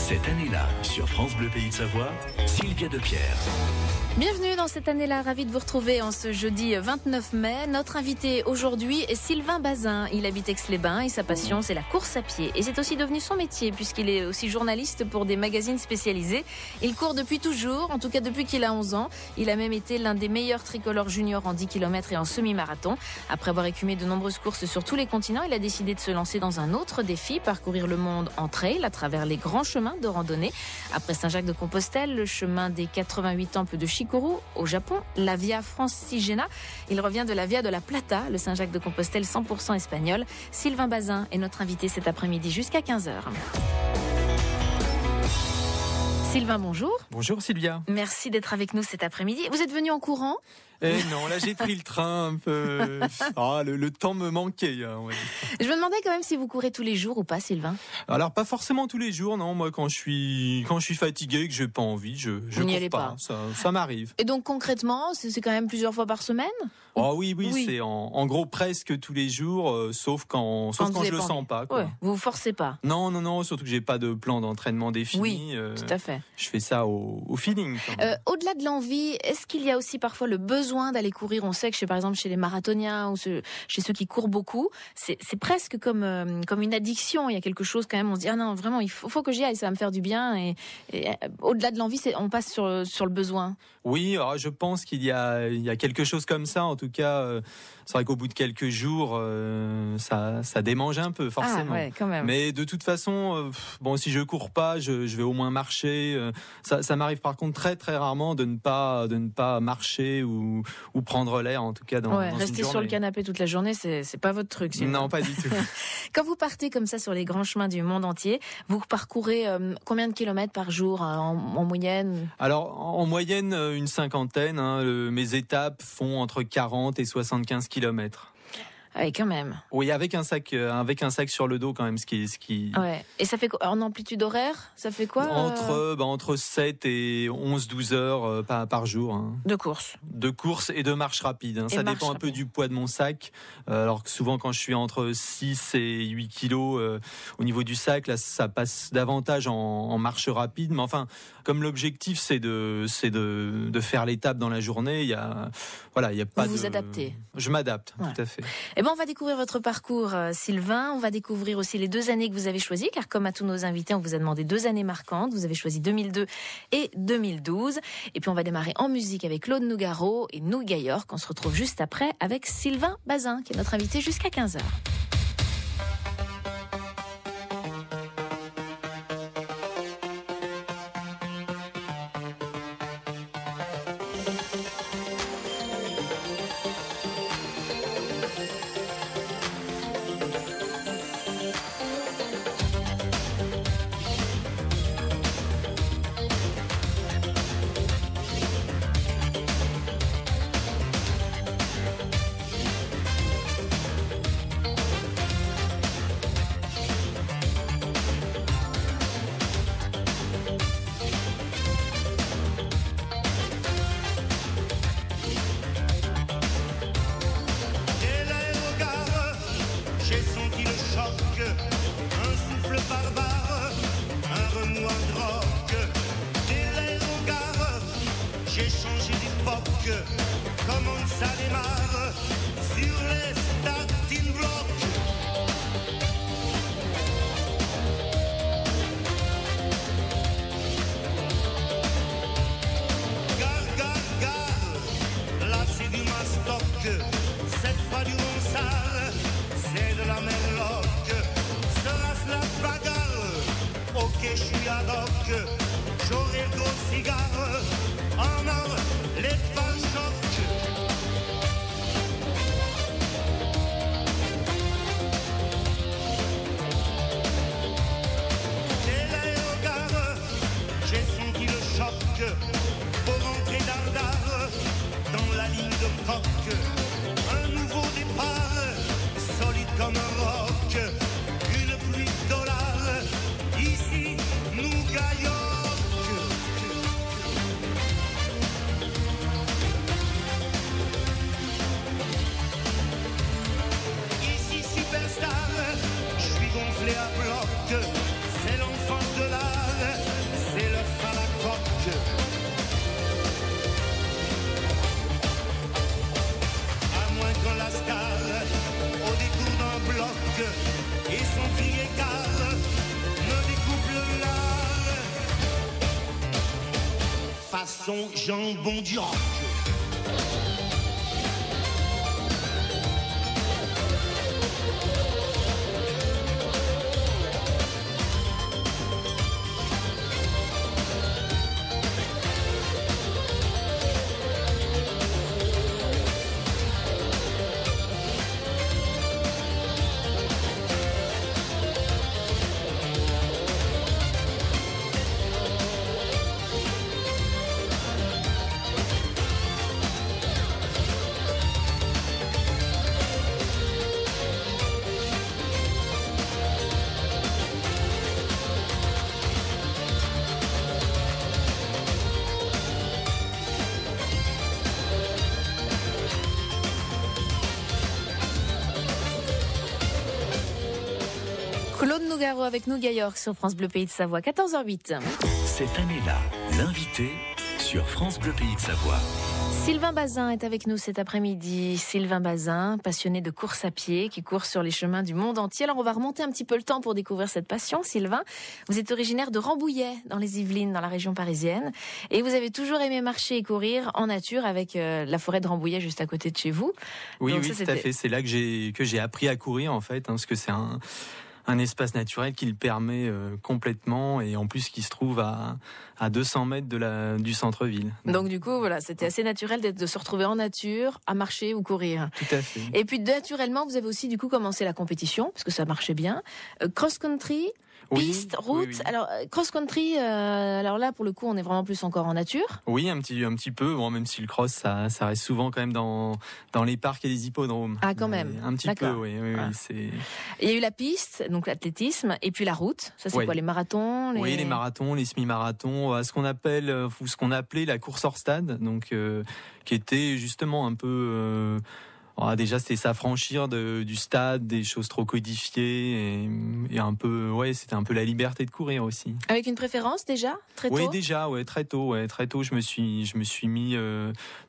Cette année-là, sur France Bleu Pays de Savoie, Sylvia Depierre. Bienvenue dans cette année-là, ravi de vous retrouver en ce jeudi 29 mai. Notre invité aujourd'hui est Sylvain Bazin. Il habite Aix-les-Bains et sa passion, c'est la course à pied. Et c'est aussi devenu son métier puisqu'il est aussi journaliste pour des magazines spécialisés. Il court depuis toujours, en tout cas depuis qu'il a 11 ans. Il a même été l'un des meilleurs tricolores juniors en 10 km et en semi-marathon. Après avoir écumé de nombreuses courses sur tous les continents, il a décidé de se lancer dans un autre défi, parcourir le monde en trail à travers les grands chemins de randonnée. Après Saint-Jacques-de-Compostelle, le chemin des 88 temples de Shikoku au Japon, la Via Francigena. Il revient de la Via de la Plata, le Saint-Jacques-de-Compostelle 100% espagnol. Sylvain Bazin est notre invité cet après-midi jusqu'à 15h. Sylvain, bonjour. Bonjour Sylvia. Merci d'être avec nous cet après-midi. Vous êtes venu en courant ? Non, là j'ai pris le train un peu. Le temps me manquait. Ouais. Je me demandais quand même si vous courez tous les jours ou pas, Sylvain. Alors pas forcément tous les jours, non. Moi quand je suis fatigué et que j'ai pas envie, je cours pas. Ça m'arrive. Et donc concrètement, c'est quand même plusieurs fois par semaine ? Oh oui, c'est en gros presque tous les jours, sauf quand je le sens pas. Quoi. Ouais, vous vous forcez pas. Non, surtout que j'ai pas de plan d'entraînement défini. Oui, tout à fait. Je fais ça au feeling. Au-delà de l'envie, est-ce qu'il y a aussi parfois le besoin d'aller courir? On sait que par exemple chez les marathoniens ou chez ceux qui courent beaucoup, c'est presque comme une addiction. Il y a quelque chose quand même. On se dit non, vraiment, il faut que j'y aille, ça va me faire du bien. Et au-delà de l'envie, on passe sur le besoin. Oui, alors je pense qu'il y a quelque chose comme ça. En tout cas, c'est vrai qu'au bout de quelques jours, ça démange un peu forcément. Ah ouais, quand même. Mais de toute façon, si je cours pas, je vais au moins marcher. Ça m'arrive par contre très très rarement de ne pas marcher ou prendre l'air, en tout cas dans une rester journée. Sur le canapé toute la journée, c'est pas votre truc. Non, pas du tout. Quand vous partez comme ça sur les grands chemins du monde entier, vous parcourez combien de kilomètres par jour en moyenne? Alors en moyenne une cinquantaine. Mes étapes font entre 40 et 75 kilomètres. Oui, quand même. Oui, avec un sac sur le dos quand même, ce qui. Ouais. Et ça fait quoi en amplitude horaire? Ça fait quoi? Entre 7 et 11-12 heures par jour. Hein. De course et de marche rapide. Ça dépend un peu du poids de mon sac. Alors que souvent quand je suis entre 6 et 8 kilos au niveau du sac, là ça passe davantage en marche rapide. Mais enfin, comme l'objectif c'est de faire l'étape dans la journée, il y a pas vous adaptez. Je m'adapte, tout à fait. On va découvrir votre parcours, Sylvain. On va découvrir aussi les 2 années que vous avez choisies, car comme à tous nos invités, on vous a demandé 2 années marquantes. Vous avez choisi 2002 et 2012. Et puis on va démarrer en musique avec Claude Nougaro et Nougat York. On se retrouve juste après avec Sylvain Bazin, qui est notre invité jusqu'à 15h. Comment ça démarre sur les starting blocks. Gare, là c'est du mastoc. Cette fois du Ronsard, c'est de la merloc. Sera-ce la bagarre? Ok, je suis ad hoc. J'aurai le gros cigare en or, les pare-chocs. Et l'aérogare, j'ai senti le choc. Faut rentrer dardard dans la ligne de coque. Un nouveau départ, solide comme un roc. Une pluie de dollars, ici nous gagnons. façon jambon du rock. Claude Nougaro avec nous, Gaillork, sur France Bleu Pays de Savoie, 14h08. Cette année-là, l'invité sur France Bleu Pays de Savoie. Sylvain Bazin est avec nous cet après-midi. Sylvain Bazin, passionné de course à pied, qui court sur les chemins du monde entier. Alors on va remonter un petit peu le temps pour découvrir cette passion. Sylvain, vous êtes originaire de Rambouillet, dans les Yvelines, dans la région parisienne. Et vous avez toujours aimé marcher et courir en nature avec la forêt de Rambouillet juste à côté de chez vous. Oui, donc, tout à fait. C'est là que j'ai appris à courir en fait, parce que c'est un espace naturel qui le permet complètement, et en plus qui se trouve à 200 mètres du centre-ville. Donc du coup, voilà, c'était assez naturel de se retrouver en nature, à marcher ou courir. Tout à fait. Et puis naturellement, vous avez aussi du coup commencé la compétition, parce que ça marchait bien. Cross-country, piste, route. Oui. Alors cross-country, alors là pour le coup, on est vraiment plus encore en nature. Oui, un petit peu. Bon, même si le cross, ça reste souvent quand même dans les parcs et les hippodromes. Ah, quand même. Un petit peu, oui. Ah. Il y a eu la piste, donc l'athlétisme, et puis la route. Ça, c'est quoi, les marathons? Oui, les marathons, les semi-marathons, ce qu'on appelait la course hors stade, donc qui était justement un peu. Déjà, c'était s'affranchir du stade, des choses trop codifiées, et un peu, c'était un peu la liberté de courir aussi. Avec une préférence déjà, très tôt? Oui, déjà, très tôt, je me suis mis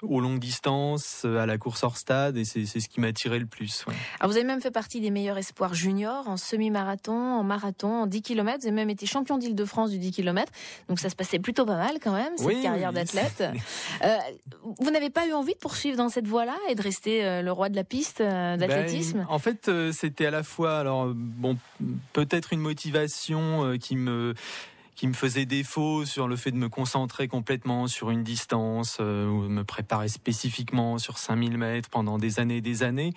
aux longues distances, à la course hors stade, et c'est ce qui m'a attiré le plus. Ouais. Alors, vous avez même fait partie des meilleurs espoirs juniors en semi-marathon, en marathon, en 10 km. Vous avez même été champion d'Île-de-France du 10 km. Donc, ça se passait plutôt pas mal quand même, cette carrière d'athlète. Vous n'avez pas eu envie de poursuivre dans cette voie-là et de rester le roi de la piste d'athlétisme? En fait, c'était à la fois, peut-être une motivation qui me faisait défaut sur le fait de me concentrer complètement sur une distance, ou me préparer spécifiquement sur 5000 mètres pendant des années et des années.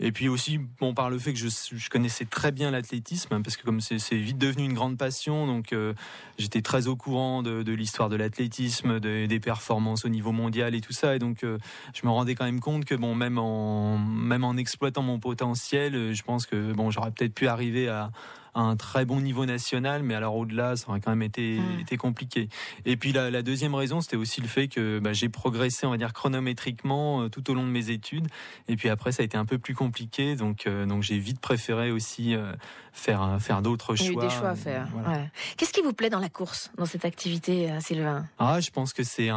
Et puis aussi, par le fait que je connaissais très bien l'athlétisme, parce que comme c'est vite devenu une grande passion, donc j'étais très au courant de l'histoire de l'athlétisme, des performances au niveau mondial et tout ça, et donc je me rendais quand même compte que même en exploitant mon potentiel, je pense que j'aurais peut-être pu arriver à un très bon niveau national, mais alors au-delà, ça aurait quand même été compliqué. Et puis la deuxième raison, c'était aussi le fait que j'ai progressé, on va dire, chronométriquement tout au long de mes études. Et puis après, ça a été un peu plus compliqué, donc j'ai vite préféré aussi faire d'autres choix. Il y a eu des choix à faire. Voilà. Ouais. Qu'est-ce qui vous plaît dans la course, dans cette activité, Sylvain? Je pense que c'est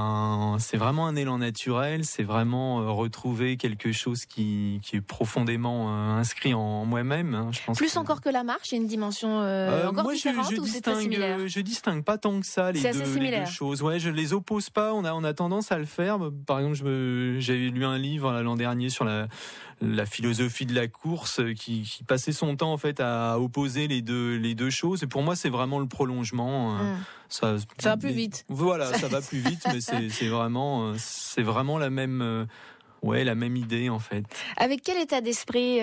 vraiment un élan naturel. C'est vraiment retrouver quelque chose qui est profondément inscrit en moi-même. Je pense plus encore que la marche, il y a une dimension encore différente, ou c'est très similaire? Je distingue pas tant que ça les deux choses. Ouais, je les oppose pas. On a tendance à le faire. Par exemple, j'avais lu un livre l'an dernier sur la philosophie de la course qui passait son temps en fait à opposer les deux choses. Et pour moi, c'est vraiment le prolongement. Ça va plus vite. Voilà, ça va plus vite, mais c'est vraiment la même. La même idée en fait. Avec quel état d'esprit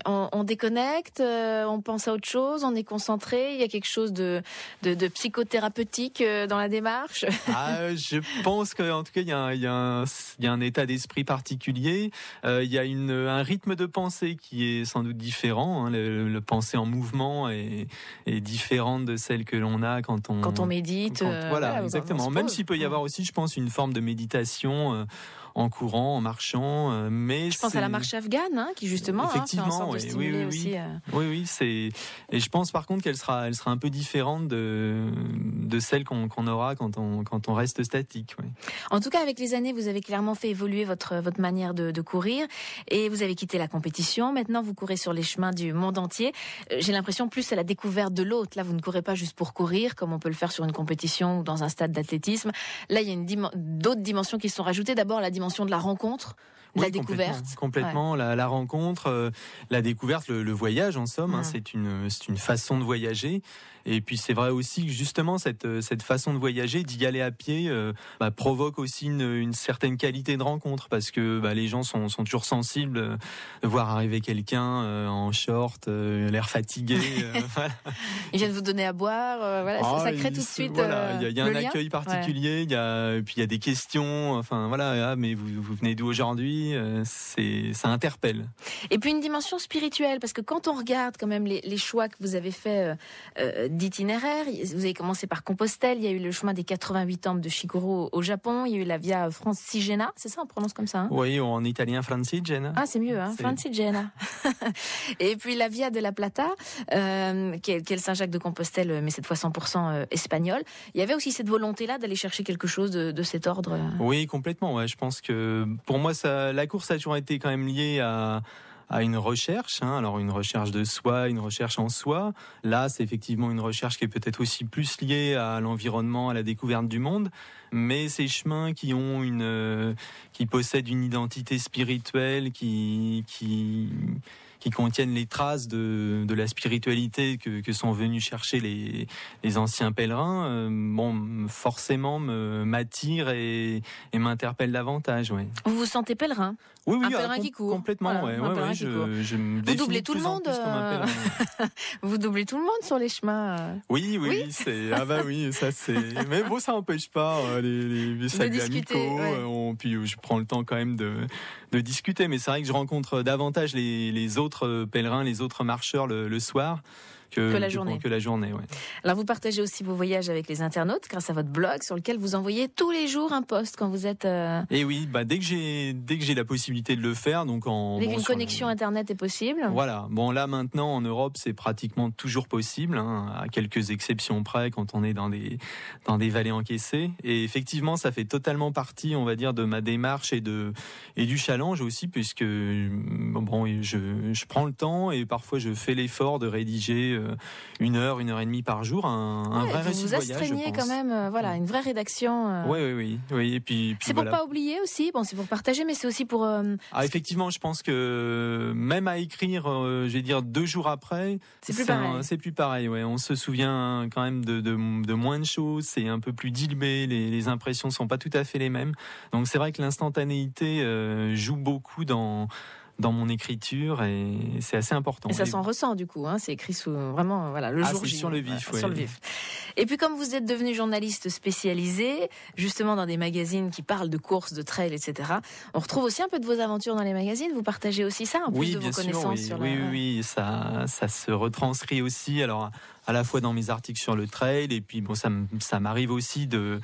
on déconnecte, on pense à autre chose, on est concentré, il y a quelque chose de psychothérapeutique dans la démarche? Je pense qu'en tout cas il y a un état d'esprit particulier, il y a un rythme de pensée qui est sans doute différent, le pensée en mouvement est différente de celle que l'on a quand on médite. Voilà, exactement. Même s'il peut y avoir aussi, je pense, une forme de méditation en courant, en marchant. Mais je pense à la marche afghane, qui justement fait en sorte de stimuler aussi. Oui, et je pense par contre qu'elle sera un peu différente de celle qu'on aura quand on reste statique. Oui. En tout cas, avec les années, vous avez clairement fait évoluer votre manière de courir et vous avez quitté la compétition. Maintenant, vous courez sur les chemins du monde entier. J'ai l'impression plus à la découverte de l'autre. Là, vous ne courez pas juste pour courir, comme on peut le faire sur une compétition ou dans un stade d'athlétisme. Là, il y a d'autres dimensions qui se sont rajoutées. D'abord, la dimension de la rencontre. La découverte. Complètement. Ouais. La rencontre, la découverte, le voyage en somme, c'est une façon de voyager. Et puis c'est vrai aussi que justement cette façon de voyager, d'y aller à pied, provoque aussi une certaine qualité de rencontre parce que les gens sont toujours sensibles de voir arriver quelqu'un en short, l'air fatigué. Voilà. Il vient de vous donner à boire, ça crée tout de suite. Voilà, il y a un accueil particulier, et puis il y a des questions. Enfin voilà, mais vous venez d'où aujourd'hui? Ça interpelle. Et puis une dimension spirituelle parce que quand on regarde quand même les choix que vous avez fait d'itinéraire, vous avez commencé par Compostelle, il y a eu le chemin des 88 temples de Shikoro au Japon, il y a eu la Via Francigena, c'est ça on prononce comme ça Oui, en italien Francigena. Ah c'est mieux, Francigena. Et puis la Via de la Plata, qui est le Saint-Jacques de Compostelle, mais cette fois 100% espagnol. Il y avait aussi cette volonté-là d'aller chercher quelque chose de cet ordre. Oui, complètement. Ouais. Je pense que pour moi, la course a toujours été quand même liée à une recherche, alors une recherche de soi, une recherche en soi. Là, c'est effectivement une recherche qui est peut-être aussi plus liée à l'environnement, à la découverte du monde. Mais ces chemins qui possèdent une identité spirituelle, qui contiennent les traces de la spiritualité que sont venus chercher les anciens pèlerins, forcément m'attirent et m'interpellent davantage. Ouais. Vous vous sentez pèlerin? Oui, un pèlerin qui court. Complètement, je me vous doublez tout le monde. Vous doublez tout le monde sur les chemins. Oui, ça c'est. Mais bon, ça n'empêche pas les saluts amicaux. Puis je prends le temps quand même de discuter. Mais c'est vrai que je rencontre davantage les autres pèlerins, les autres marcheurs le soir. Que la journée. Ouais. Alors vous partagez aussi vos voyages avec les internautes grâce à votre blog sur lequel vous envoyez tous les jours un post quand vous êtes. Et oui, dès que j'ai la possibilité de le faire, donc dès qu'une connexion internet est possible. Voilà. Bon là maintenant en Europe c'est pratiquement toujours possible, à quelques exceptions près quand on est dans des vallées encaissées. Et effectivement ça fait totalement partie, on va dire, de ma démarche et du challenge aussi puisque je prends le temps et parfois je fais l'effort de rédiger 1 heure, 1 heure et demie par jour, un vrai récit de voyage. Vous astreignez quand même, une vraie rédaction. Oui. Et puis c'est pour pas oublier aussi. Bon, c'est pour partager, mais c'est aussi pour. Effectivement, je pense que même à écrire, je vais dire 2 jours après, c'est plus pareil. C'est plus pareil. Ouais, on se souvient quand même de moins de choses. C'est un peu plus dilué. Les impressions sont pas tout à fait les mêmes. Donc c'est vrai que l'instantanéité joue beaucoup dans mon écriture et c'est assez important. Et ça s'en ressent du coup, c'est écrit sous vraiment le jour J. Sur le vif, sur le vif. Et puis comme vous êtes devenu journaliste spécialisé, justement dans des magazines qui parlent de courses, de trail, etc. On retrouve aussi un peu de vos aventures dans les magazines. Vous partagez aussi ça en plus de vos connaissances sur Oui, ça se retranscrit aussi. Alors à la fois dans mes articles sur le trail et puis ça m'arrive aussi de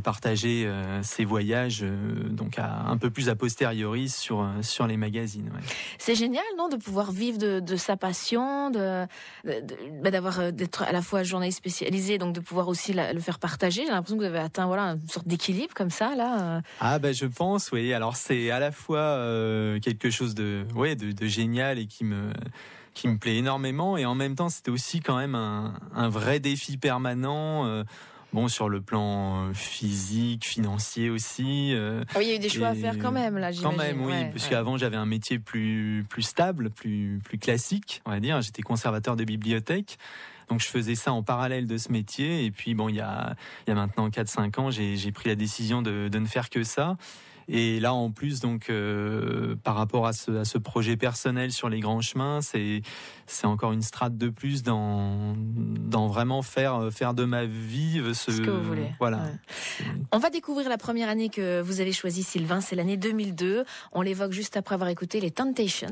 partager ces voyages donc un peu plus a posteriori sur les magazines. Ouais. C'est génial, non, de pouvoir vivre de sa passion, d'être à la fois journaliste spécialisé, donc de pouvoir aussi le faire partager. J'ai l'impression que vous avez atteint une sorte d'équilibre comme ça là. Je pense, oui. Alors c'est à la fois quelque chose de génial et qui me plaît énormément et en même temps c'était aussi quand même un vrai défi permanent sur le plan physique, financier aussi. Il y a eu des choix à faire quand même là, j'imagine. Quand même, oui, parce qu'avant j'avais un métier plus stable, plus classique, on va dire. J'étais conservateur de bibliothèque. Donc je faisais ça en parallèle de ce métier et puis il y a maintenant 4-5 ans, j'ai pris la décision de ne faire que ça. Et là, en plus, donc, par rapport à ce projet personnel sur les grands chemins, c'est encore une strate de plus dans vraiment faire de ma vie ce que vous voulez. Voilà. Ouais. On va découvrir la première année que vous avez choisie, Sylvain. C'est l'année 2002. On l'évoque juste après avoir écouté les Temptations.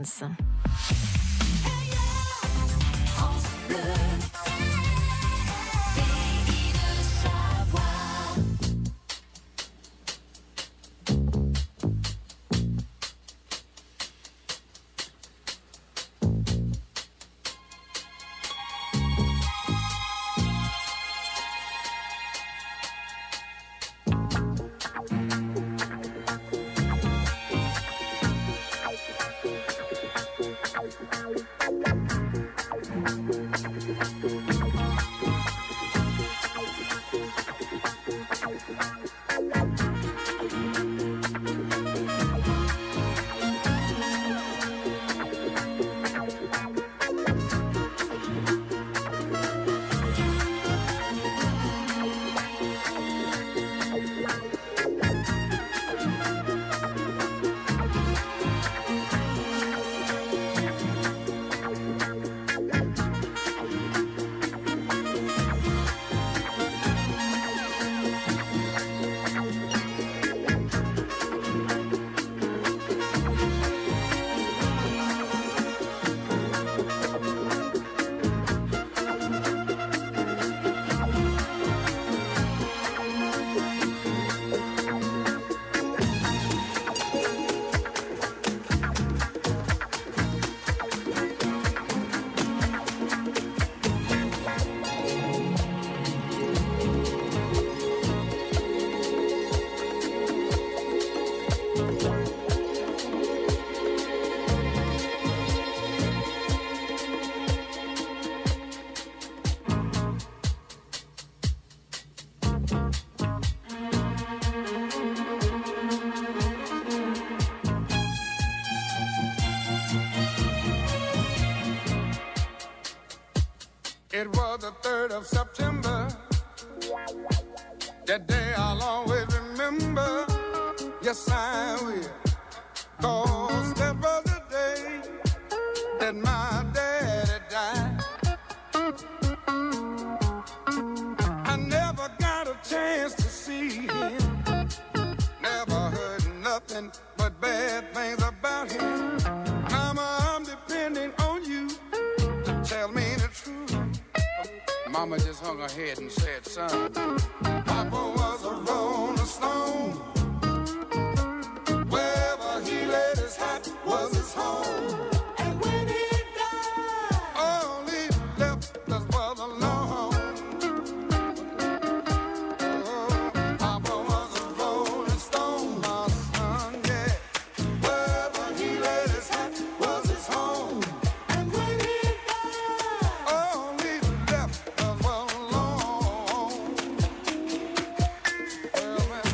the 3rd of September. That day I'll always remember. Yes, I will. 'Cause that was the day that my daddy died. I never got a chance to see him. Never heard nothing but bad things about him. Mama, I'm depending on you to tell me the truth. Mama just hung her head and said, son, Papa was a rolling stone. Wherever he laid his hat was his home. And when he died, all he left us was alone. Papa was a rolling stone, my son, yeah. Wherever he laid his hat was his home. And when he died, all he left us was alone. Well, man.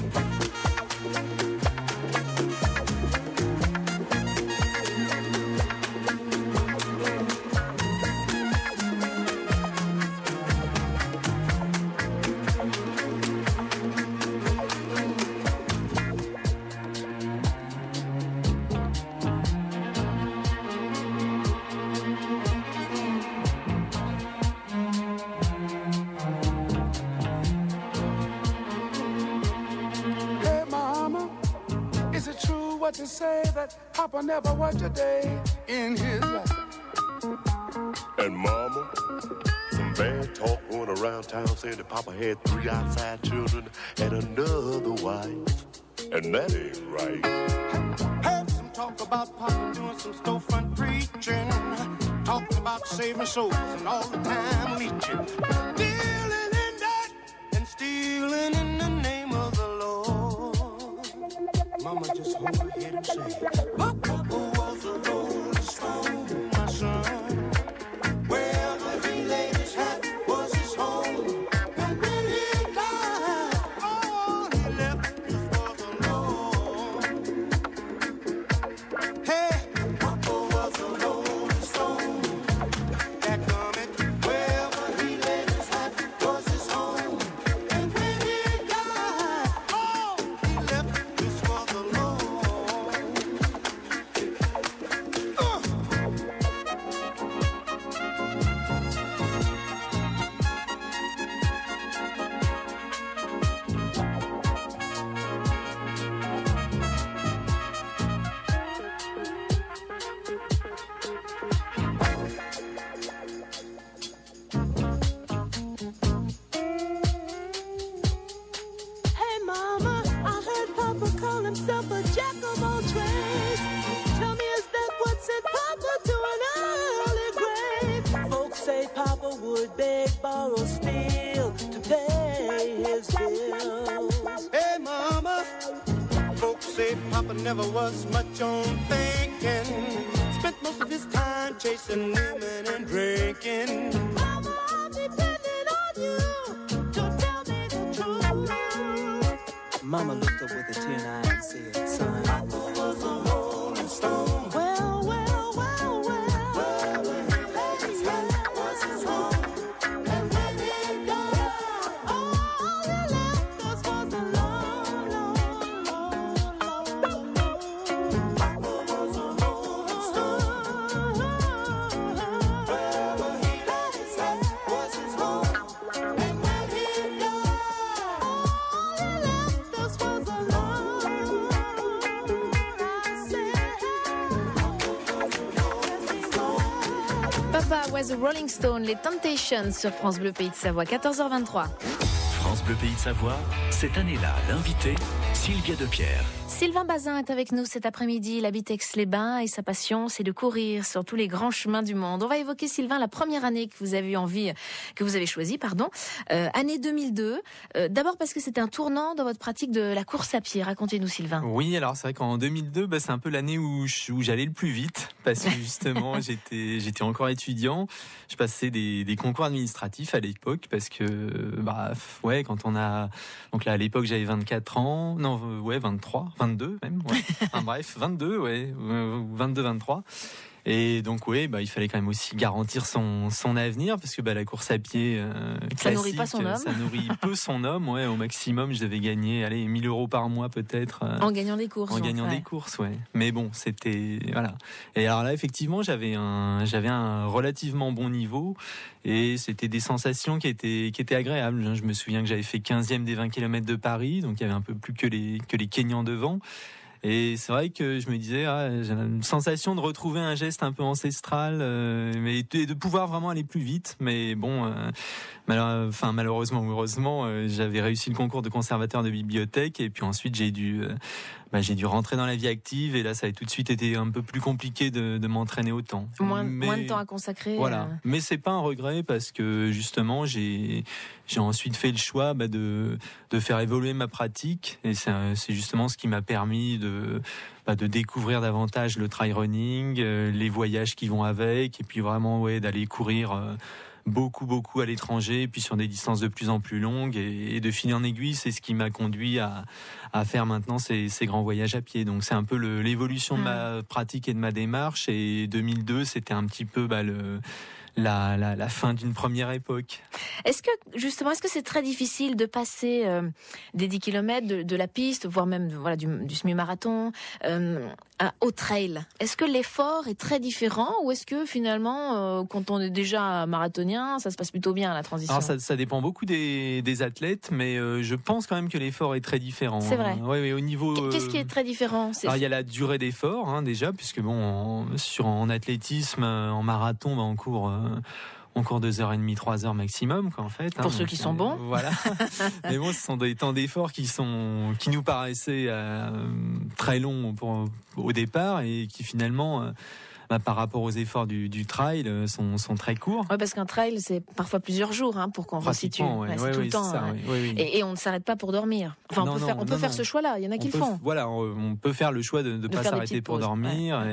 Hey, Mama, is it true what you say that Papa never worked a day in his life? And Mama, some bad talk going around town saying that Papa had 3 outside children and another wife. And that ain't right. Heard some talk about Papa doing some storefront preaching, talking about saving souls and all the time leeching, dealing in that and stealing in the name of the Lord. Mama just hung her head and said, Papa was a rolling stone, my son. Wherever he laid his hat was his home. And when he died, all he left us was alone. Hey, Papa was a rolling stone. That coming, wherever he laid his hat was his home. And when he died, all he left us was alone. Hey mama, I heard Papa call himself a jack of all trades. Tell me, is that what sent Papa to an early grave? Folks say Papa would beg, borrow, steal to pay his bills. Hey, Mama, folks say Papa never was much on thinking. Spent most of his time chasing women and drinking. Mama, I'm depending on you to tell me the truth. Mama looked up with a tear in her eye and said, son, Papa was a rolling stone. Well, well, well, well. Wherever he laid his hat was his home. And when he died, all he left us was alone, alone, alone, alone. Papa was a rolling stone. Wherever he laid his hat was his home. And when he died, all he left us was alone. I said, Papa was a Rolling Stone, les Temptations sur France Bleu Pays de Savoie, 14h23. France Bleu Pays de Savoie, cette année-là, l'invité, Sylvia Depierre. Sylvain Bazin est avec nous cet après-midi. Il habite Aix-les-Bains et sa passion, c'est de courir sur tous les grands chemins du monde. On va évoquer, Sylvain, la première année que vous avez choisie, année 2002. D'abord parce que c'était un tournant dans votre pratique de la course à pied. Racontez-nous, Sylvain. Oui, alors c'est vrai qu'en 2002, c'est un peu l'année où j'allais le plus vite parce que justement j'étais encore étudiant. Je passais des concours administratifs à l'époque parce que quand on a donc là à l'époque j'avais 24 ans, 22 même. Ouais. Enfin, bref, 22, 23. Et donc oui, il fallait quand même aussi garantir son avenir, parce que la course à pied ça nourrit pas son homme. Ça nourrit peu son homme. Ouais, au maximum, je devais gagner 1 000 € par mois peut-être. En gagnant des courses. Des courses, ouais. Mais bon, c'était voilà. Et alors là, effectivement, j'avais un relativement bon niveau, et c'était des sensations qui étaient agréables. Je me souviens que j'avais fait 15e des 20 km de Paris, donc il y avait un peu plus que les Kenyans devant. Et c'est vrai que je me disais, j'ai une sensation de retrouver un geste un peu ancestral, mais de pouvoir vraiment aller plus vite. Mais bon, malheureusement ou heureusement, j'avais réussi le concours de conservateur de bibliothèque, et puis ensuite j'ai dû rentrer dans la vie active, et là ça a tout de suite été un peu plus compliqué de m'entraîner autant. Moins de temps à consacrer. Voilà. Mais c'est pas un regret, parce que justement j'ai ensuite fait le choix de faire évoluer ma pratique, et c'est justement ce qui m'a permis de découvrir davantage le trail running, les voyages qui vont avec, et puis vraiment d'aller courir beaucoup à l'étranger, puis sur des distances de plus en plus longues, et de fil en aiguille, c'est ce qui m'a conduit à faire maintenant ces grands voyages à pied. Donc c'est un peu l'évolution de ma pratique et de ma démarche, et 2002 c'était un petit peu la fin d'une première époque. Est-ce que c'est très difficile de passer des 10 km de la piste, voire même du semi-marathon au trail? Est-ce que l'effort est très différent, ou est-ce que finalement, quand on est déjà marathonien, ça se passe plutôt bien, la transition? Alors ça dépend beaucoup des athlètes, mais je pense quand même que l'effort est très différent. C'est vrai. Oui, au niveau. Qu'est-ce qui est très différent? Alors il y a la durée d'effort, déjà, puisque en athlétisme, en marathon, on court 2h30, 3h maximum, en fait. Pour ceux qui sont bons. Voilà. Mais bon, ce sont des temps d'effort qui nous paraissaient très longs au départ, et qui finalement, par rapport aux efforts du trail, sont très courts. Oui, parce qu'un trail, c'est parfois plusieurs jours pour qu'on resitue. C'est tout le temps. Ça, oui. Et on ne s'arrête pas pour dormir. Enfin, on peut faire ce choix-là. Il y en a qui le font. Voilà, on peut faire le choix de ne pas s'arrêter pour dormir,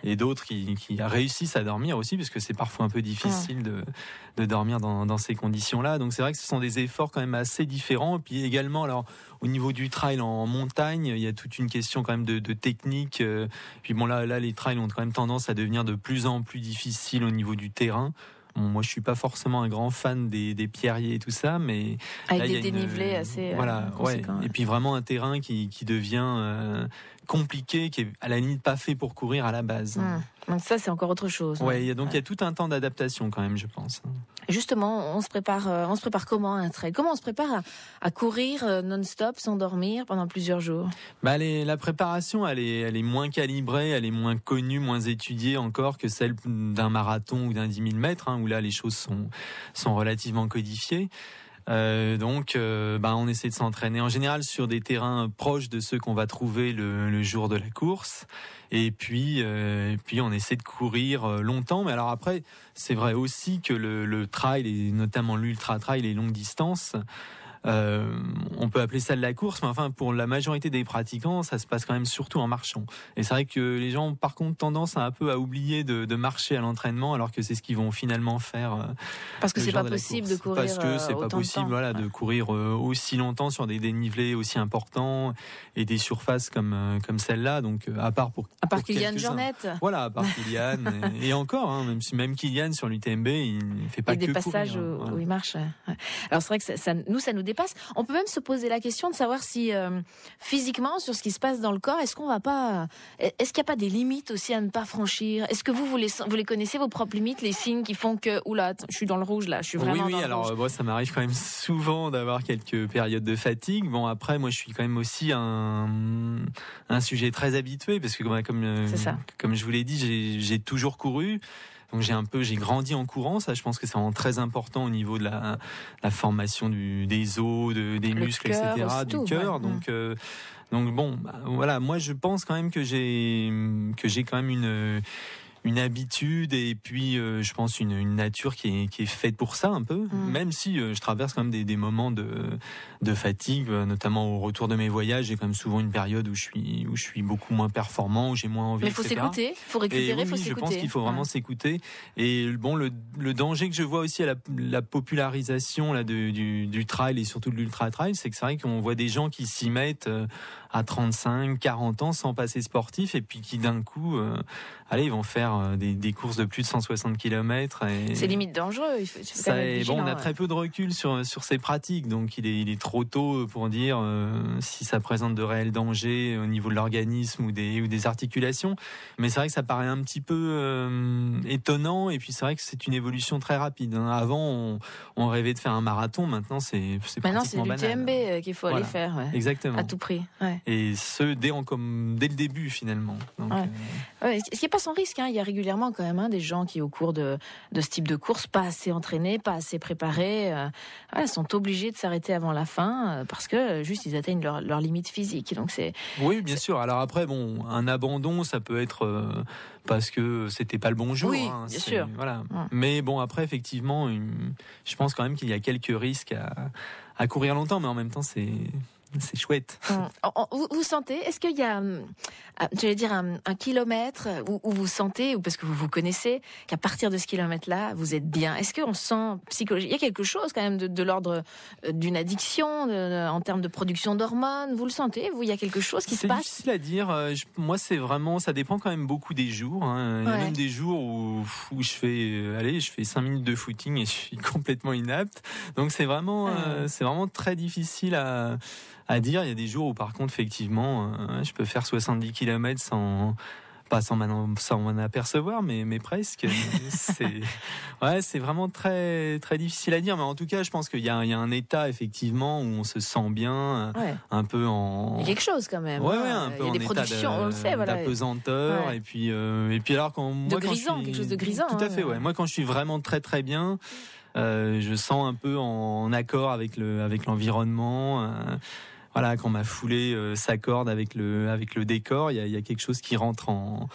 et d'autres qui réussissent à dormir aussi, parce que c'est parfois un peu difficile de dormir dans ces conditions-là. Donc c'est vrai que ce sont des efforts quand même assez différents. Et puis également, alors au niveau du trail en montagne, il y a toute une question quand même de technique. Puis là, les trails ont quand même tendance à devenir de plus en plus difficiles au niveau du terrain. Moi, je suis pas forcément un grand fan des pierriers et tout ça, mais avec là, des dénivelés assez conséquents. Et puis vraiment un terrain qui devient compliqué, qui est à la limite pas fait pour courir à la base. Donc ça, c'est encore autre chose. Il y a tout un temps d'adaptation quand même, je pense. Justement, on se prépare comment à un trail? Comment on se prépare à courir non-stop sans dormir pendant plusieurs jours? La préparation, elle est moins calibrée, elle est moins connue, moins étudiée encore que celle d'un marathon ou d'un 10 000 mètres, où là les choses sont relativement codifiées. On essaie de s'entraîner en général sur des terrains proches de ceux qu'on va trouver le jour de la course. Et puis on essaie de courir longtemps. Mais alors après, c'est vrai aussi que le trail, et notamment l'ultra trail, les longues distances, on peut appeler ça de la course, mais enfin pour la majorité des pratiquants, ça se passe quand même surtout en marchant. Et c'est vrai que les gens ont par contre tendance un peu à oublier de marcher à l'entraînement, alors que c'est ce qu'ils vont finalement faire. Parce que c'est pas possible de courir. Parce que c'est pas possible, de courir aussi longtemps sur des dénivelés aussi importants et des surfaces comme celle-là. Donc à part Kylian Jornet. Voilà, à part Kylian et encore, même Kylian sur l'UTMB, il fait pas que courir. Il y a des passages où il marche. Alors c'est vrai que ça nous dépasse. On peut même se poser la question de savoir si physiquement, sur ce qui se passe dans le corps, est-ce qu'il n'y a pas des limites aussi à ne pas franchir? Est-ce que vous les connaissez, vos propres limites, les signes qui font que oula, je suis dans le rouge là, je suis vraiment dans le rouge? Moi ça m'arrive quand même souvent d'avoir quelques périodes de fatigue. Bon, après moi je suis quand même aussi un sujet très habitué, parce que comme je vous l'ai dit, j'ai toujours couru. Donc j'ai grandi en courant, ça je pense que c'est vraiment très important au niveau de la formation des os, des muscles, etc., du cœur. Donc moi je pense quand même que j'ai quand même une habitude, et puis je pense une nature qui est faite pour ça un peu, même si je traverse quand même des moments de fatigue, notamment au retour de mes voyages. J'ai quand même souvent une période où je suis beaucoup moins performant, où j'ai moins envie. Mais il faut s'écouter, il faut récupérer, il faut s'écouter. Je pense qu'il faut vraiment s'écouter. Et le danger que je vois aussi à la popularisation là du trail et surtout de l'ultra trail, c'est que c'est vrai qu'on voit des gens qui s'y mettent à 35, 40 ans sans passer sportif, et puis qui d'un coup, ils vont faire faire des courses de plus de 160 km. C'est limite dangereux. On a très peu de recul sur ces pratiques, donc il est trop tôt pour dire si ça présente de réels dangers au niveau de l'organisme ou des articulations. Mais c'est vrai que ça paraît un petit peu étonnant, et puis c'est vrai que c'est une évolution très rapide. Avant, on rêvait de faire un marathon, maintenant c'est pratiquement banal. Maintenant, c'est l'UTMB qu'il faut aller faire. Ouais. Exactement. À tout prix. Ouais. Et dès le début, finalement. Donc, ce qui n'est pas sans risque, il y a régulièrement quand même des gens qui, au cours de ce type de course, pas assez entraînés, pas assez préparés, sont obligés de s'arrêter avant la fin parce que juste ils atteignent leur limite physique. Donc oui, bien sûr. Alors après, un abandon, ça peut être parce que c'était pas le bon jour. Oui, bien sûr. Voilà. Mais après, effectivement, je pense quand même qu'il y a quelques risques à courir longtemps, mais en même temps, c'est chouette. Vous sentez, est-ce qu'il y a, un kilomètre où vous sentez, ou parce que vous vous connaissez, qu'à partir de ce kilomètre-là, vous êtes bien? Est-ce qu'on sent psychologiquement, il y a quelque chose quand même de l'ordre d'une addiction, en termes de production d'hormones? Vous le sentez? Il y a quelque chose qui se passe? C'est difficile à dire. Moi, c'est vraiment, ça dépend quand même beaucoup des jours. Il y a même des jours où je fais 5 minutes de footing et je suis complètement inapte. Donc c'est vraiment très difficile à dire. Il y a des jours où par contre effectivement je peux faire 70 km sans m'en apercevoir, mais presque. C'est vraiment très très difficile à dire, mais en tout cas je pense qu'il y a un état effectivement où on se sent bien, un peu en... Il y a quelque chose quand même. Un peu il y a des en productions, état on le sait, d'apesanteur, et puis alors quelque chose de grisant. Tout à fait, moi quand je suis vraiment très très bien, je sens un peu en accord avec l'environnement. Quand ma foulée s'accorde avec le décor, il y a quelque chose qui rentre en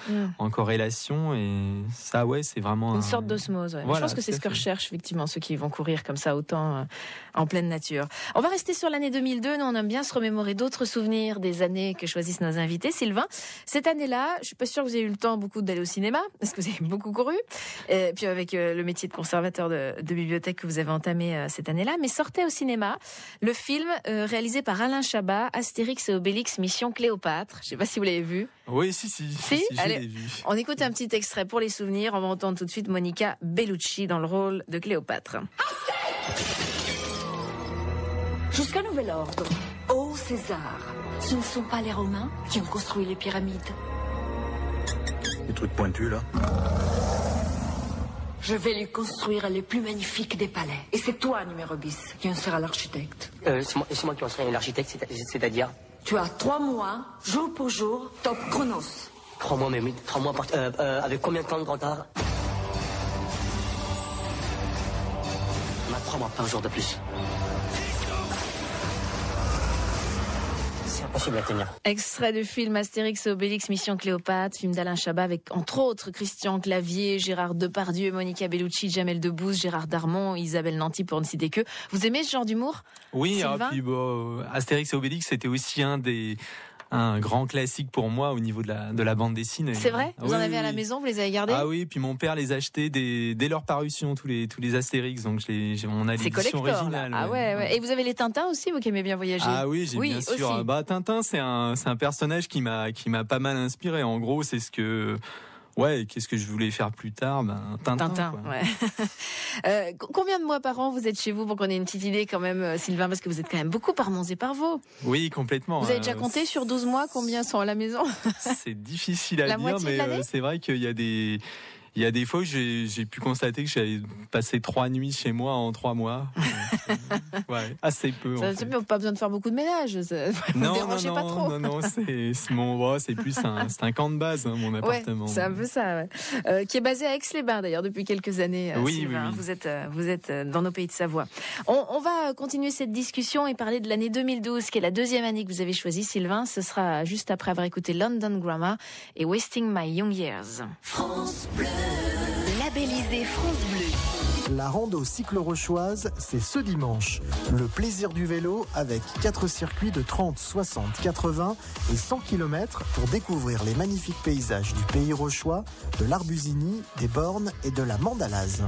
corrélation, et ça, c'est vraiment une sorte d'osmose. Je pense que c'est ce que recherchent effectivement ceux qui vont courir comme ça autant en pleine nature. On va rester sur l'année 2002. Nous, on aime bien se remémorer d'autres souvenirs des années que choisissent nos invités. Sylvain, cette année-là, je suis pas sûre que vous ayez eu le temps beaucoup d'aller au cinéma, parce que vous avez beaucoup couru. Et puis avec le métier de conservateur de bibliothèque que vous avez entamé cette année-là, mais sortait au cinéma le film réalisé par Alain Chabat, Astérix et Obélix, Mission Cléopâtre. Je sais pas si vous l'avez vu. Oui, si, allez, je l'ai vu. On écoute un petit extrait pour les souvenirs. On va entendre tout de suite Monica Bellucci dans le rôle de Cléopâtre. Jusqu'à nouvel ordre, ô César, ce ne sont pas les Romains qui ont construit les pyramides. Les trucs pointus, là. Je vais lui construire les plus magnifiques des palais. Et c'est toi, numéro bis, qui en sera l'architecte. C'est moi qui en serai l'architecte, c'est-à-dire? Tu as 3 mois, jour pour jour, top chronos. 3 mois, mais 3 mois avec combien de temps de retard? On a 3 mois, pas un jour de plus. C'est impossible à tenir. Extrait du film Astérix et Obélix, Mission Cléopâtre, film d'Alain Chabat avec entre autres Christian Clavier, Gérard Depardieu, Monica Bellucci, Jamel Debbouze, Gérard Darmon, Isabelle Nanty, pour ne citer que. Vous aimez ce genre d'humour? Oui, Astérix et Obélix, c'était aussi un grand classique pour moi au niveau de la bande dessinée. C'est vrai? Vous en avez à la maison, vous les avez gardés? Ah oui, puis mon père les achetait dès leur parution, tous les Astérix, donc on a l'édition originale. Ah ouais. Et vous avez les Tintins aussi, vous qui aimez bien voyager? Ah oui, bien sûr. Aussi. Tintin, c'est un personnage qui m'a pas mal inspiré. En gros, c'est ce que... qu'est-ce que je voulais faire plus tard? Tintin. Ouais. Combien de mois par an vous êtes chez vous, pour qu'on ait une petite idée quand même, Sylvain, parce que vous êtes quand même beaucoup par Mons et par Vaux. Oui, complètement. Vous avez déjà compté sur 12 mois combien sont à la maison? C'est difficile à dire, mais c'est vrai qu'il y a des fois où j'ai pu constater que j'avais passé 3 nuits chez moi en 3 mois. Assez peu. C'est pas besoin de faire beaucoup de ménage. Non, pas trop. Non, c'est plus un camp de base, mon appartement. C'est un peu ça. Qui est basé à Aix-les-Bains d'ailleurs depuis quelques années. Sylvain, oui. Vous êtes dans nos pays de Savoie. On va continuer cette discussion et parler de l'année 2012, qui est la deuxième année que vous avez choisie, Sylvain. Ce sera juste après avoir écouté London Grammar et Wasting My Young Years. France Bleu. Labellisé France Bleu. La rando cyclo-rochoise, c'est ce dimanche. Le plaisir du vélo avec 4 circuits de 30, 60, 80 et 100 km pour découvrir les magnifiques paysages du pays rochois, de l'Arbusigny, des Bornes et de la Mandalaze.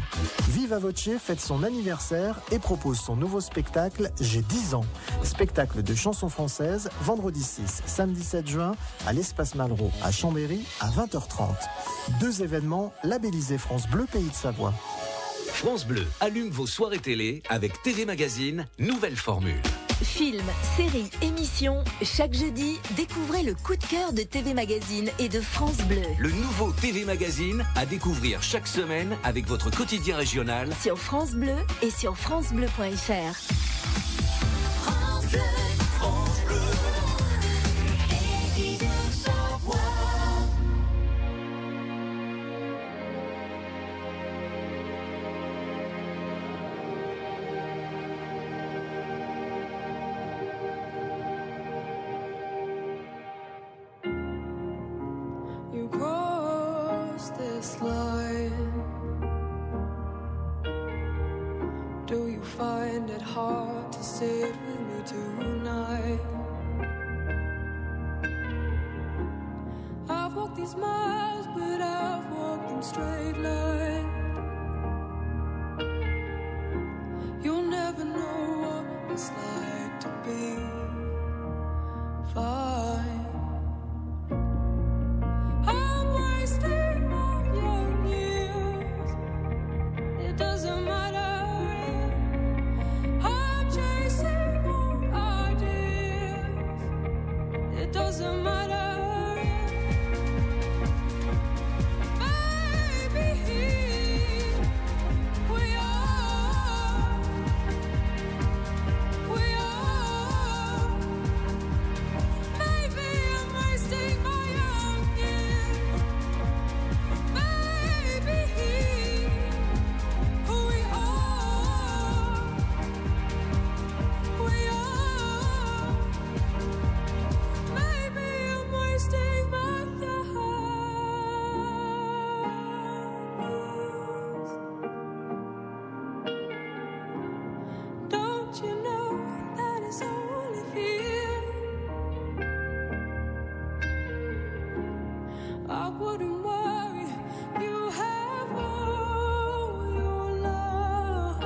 Viva Voce fête son anniversaire et propose son nouveau spectacle J'ai 10 ans. Spectacle de chansons françaises, vendredi 6, samedi 7 juin, à l'Espace Malraux, à Chambéry, à 20h30. 2 événements labellisés France Bleu Pays de Savoie. France Bleu allume vos soirées télé avec TV Magazine, nouvelle formule. Films, séries, émissions, chaque jeudi, découvrez le coup de cœur de TV Magazine et de France Bleu. Le nouveau TV Magazine à découvrir chaque semaine avec votre quotidien régional sur France Bleu et sur francebleu.fr. France Bleu, France Bleu, Pays de Savoie. You cross this line. Do you find it hard to sit with me tonight? I've walked these miles, but I've walked in straight line. You'll never know what it's like to be fine. I'm wasting my young years. It doesn't matter. I'm chasing old ideas. It doesn't matter. I wouldn't worry, you have all your life.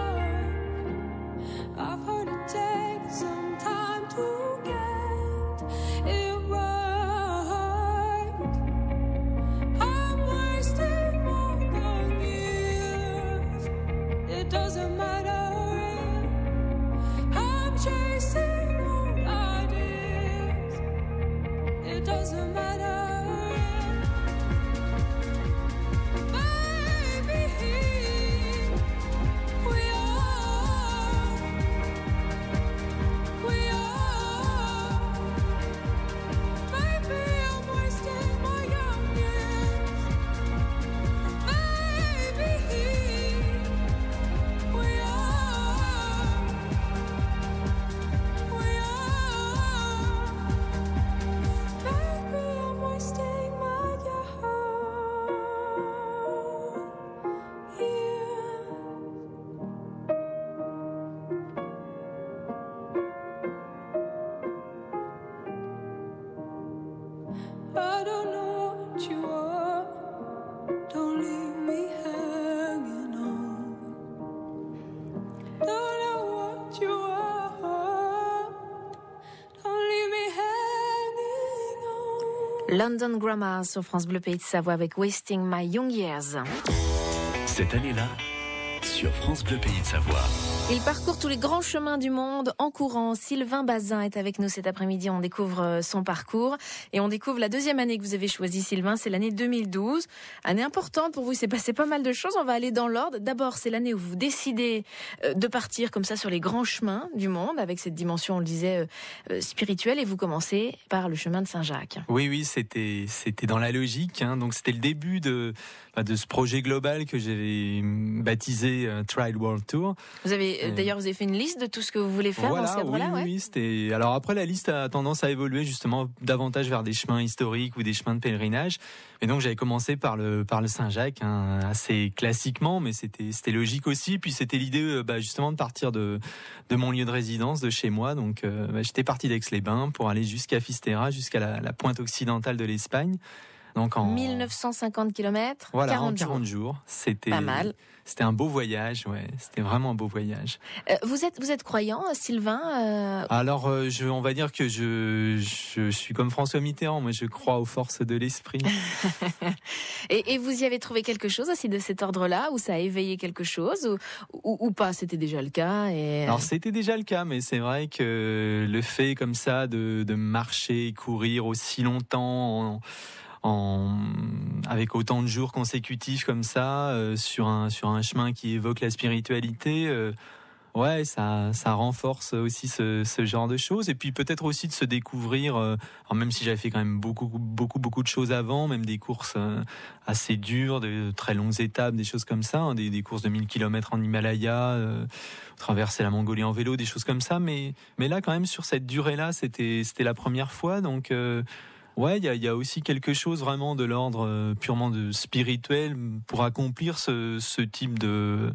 I've heard it takes some time to get it right. I'm wasting my young years. It doesn't matter. I'm chasing old ideas. It doesn't matter. I don't know what you are. Don't leave me hanging on. Don't know what you are. Don't leave me hanging on. London Grammar sur France Bleu Pays de Savoie avec Wasting My Young Years. Cette année-là, sur France Bleu Pays de Savoie. Il parcourt tous les grands chemins du monde en courant. Sylvain Bazin est avec nous cet après-midi. On découvre son parcours et on découvre la deuxième année que vous avez choisie, Sylvain. C'est l'année 2012. Année importante pour vous. Il s'est passé pas mal de choses. On va aller dans l'ordre. D'abord, c'est l'année où vous décidez de partir comme ça sur les grands chemins du monde avec cette dimension, on le disait, spirituelle. Et vous commencez par le chemin de Saint-Jacques. Oui, c'était dans la logique. Donc c'était le début de ce projet global que j'avais baptisé Trial World Tour. Vous avez d'ailleurs vous avez fait une liste de tout ce que vous voulez faire dans ce cadre-là. Oui, c'était. Alors après la liste a tendance à évoluer justement davantage vers des chemins historiques ou des chemins de pèlerinage. Et donc j'avais commencé par le Saint-Jacques, assez classiquement, mais c'était logique aussi. Puis c'était l'idée justement de partir de mon lieu de résidence, de chez moi. Donc j'étais parti d'Aix-les-Bains pour aller jusqu'à Fisterra, jusqu'à la pointe occidentale de l'Espagne. Donc en 1950 km, voilà, 40 jours. C'était pas mal. C'était un beau voyage, ouais. C'était vraiment un beau voyage. Vous êtes croyant, Sylvain Alors, on va dire que je suis comme François Mitterrand. Moi, je crois aux forces de l'esprit. et vous y avez trouvé quelque chose aussi de cet ordre-là, où ça a éveillé quelque chose, ou pas? C'était déjà le cas. Alors, c'était déjà le cas, mais c'est vrai que le fait comme ça de marcher, courir aussi longtemps, avec autant de jours consécutifs comme ça, sur un chemin qui évoque la spiritualité, ouais, ça renforce aussi ce genre de choses. Et puis peut-être aussi de se découvrir, alors même si j'avais fait quand même beaucoup de choses avant, même des courses assez dures, de très longues étapes, des choses comme ça, hein, des courses de 1000 km en Himalaya, traverser la Mongolie en vélo, des choses comme ça. Mais là, quand même, sur cette durée-là, c'était la première fois, donc. Ouais, il y a aussi quelque chose vraiment de l'ordre purement spirituel pour accomplir ce type de